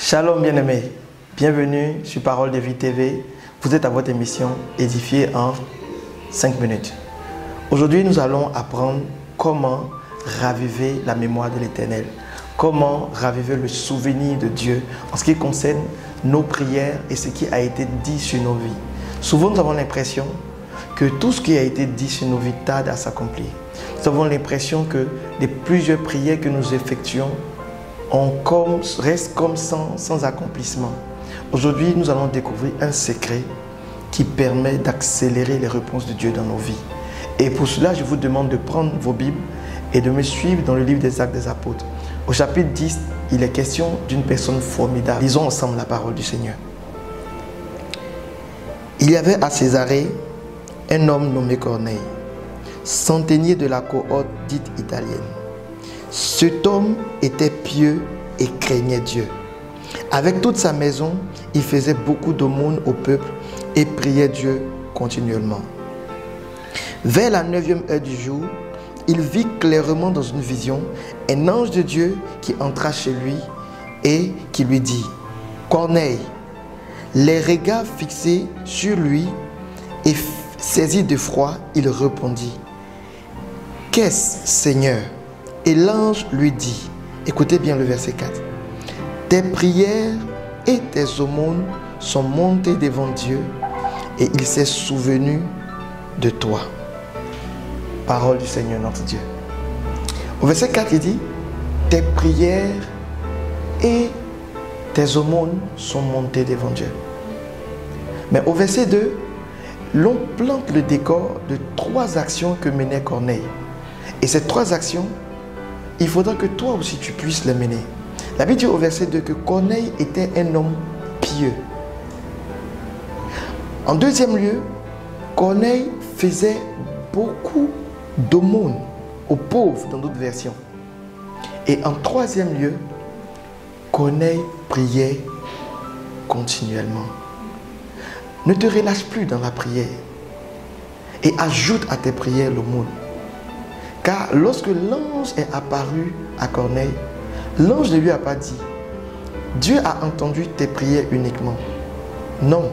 Shalom bien-aimés, bienvenue sur Parole de Vie TV. Vous êtes à votre émission Édifié en 5 minutes. Aujourd'hui, nous allons apprendre comment raviver la mémoire de l'Éternel. Comment raviver le souvenir de Dieu en ce qui concerne nos prières et ce qui a été dit sur nos vies. Souvent, nous avons l'impression que tout ce qui a été dit sur nos vies tarde à s'accomplir. Nous avons l'impression que les plusieurs prières que nous effectuons restent comme sans accomplissement. Aujourd'hui, nous allons découvrir un secret qui permet d'accélérer les réponses de Dieu dans nos vies. Et pour cela, je vous demande de prendre vos Bibles et de me suivre dans le livre des Actes des Apôtres. Au chapitre 10, il est question d'une personne formidable. Lisons ensemble la parole du Seigneur. Il y avait à Césarée un homme nommé Corneille, centenier de la cohorte dite italienne. Cet homme était pieux et craignait Dieu. Avec toute sa maison, il faisait beaucoup d'aumônes au peuple et priait Dieu continuellement. Vers la 9e heure du jour, il vit clairement dans une vision un ange de Dieu qui entra chez lui et qui lui dit « Corneille !» Les regards fixés sur lui et saisi d'effroi, il répondit « Qu'est-ce, Seigneur ?» Et l'ange lui dit, écoutez bien le verset 4, « Tes prières et tes aumônes sont montées devant Dieu et il s'est souvenu de toi. » Parole du Seigneur notre Dieu. Au verset 4, il dit, « Tes prières et tes aumônes sont montées devant Dieu. » Mais au verset 2, l'on plante le décor de 3 actions que menait Corneille. Et ces 3 actions, il faudra que toi aussi tu puisses les mener. La Bible dit au verset 2 que Corneille était un homme pieux. En deuxième lieu, Corneille faisait beaucoup d'aumônes aux pauvres dans d'autres versions. Et en troisième lieu, Corneille priait continuellement. Ne te relâche plus dans la prière et ajoute à tes prières l'aumône. Car lorsque l'ange est apparu à Corneille, l'ange ne lui a pas dit « Dieu a entendu tes prières uniquement ». Non,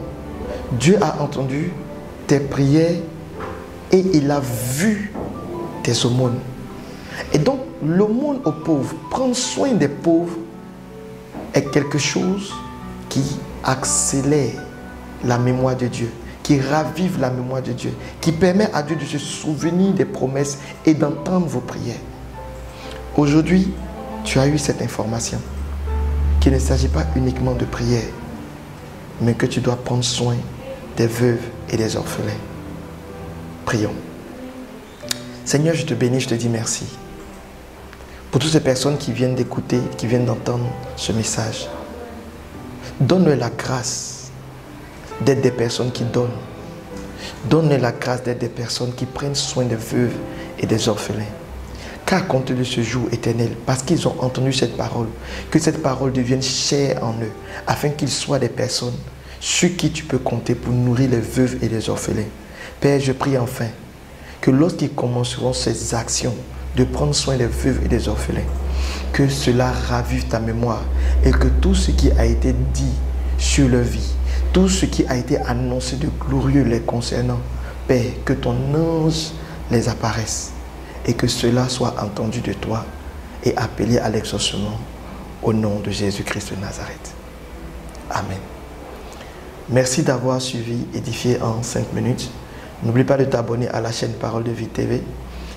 Dieu a entendu tes prières et il a vu tes aumônes. Et donc, l'aumône aux pauvres, prendre soin des pauvres, est quelque chose qui accélère la mémoire de Dieu, qui ravive la mémoire de Dieu, qui permet à Dieu de se souvenir des promesses et d'entendre vos prières. Aujourd'hui, tu as eu cette information, qu'il ne s'agit pas uniquement de prière, mais que tu dois prendre soin des veuves et des orphelins. Prions. Seigneur, je te bénis, je te dis merci pour toutes ces personnes qui viennent d'écouter, qui viennent d'entendre ce message. Donne-leur la grâce d'être des personnes qui donnent. Donne-leur la grâce d'être des personnes qui prennent soin des veuves et des orphelins. Car compte de ce jour éternel, parce qu'ils ont entendu cette parole, que cette parole devienne chère en eux, afin qu'ils soient des personnes sur qui tu peux compter pour nourrir les veuves et les orphelins. Père, je prie enfin que lorsqu'ils commenceront ces actions de prendre soin des veuves et des orphelins, que cela ravive ta mémoire et que tout ce qui a été dit sur leur vie, tout ce qui a été annoncé de glorieux les concernant, Père, que ton ange les apparaisse et que cela soit entendu de toi et appelé à l'exaucement au nom de Jésus-Christ de Nazareth. Amen. Merci d'avoir suivi Édifié en 5 minutes. N'oublie pas de t'abonner à la chaîne Parole de Vie TV,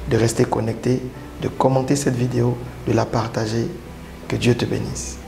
de rester connecté, de commenter cette vidéo, de la partager. Que Dieu te bénisse.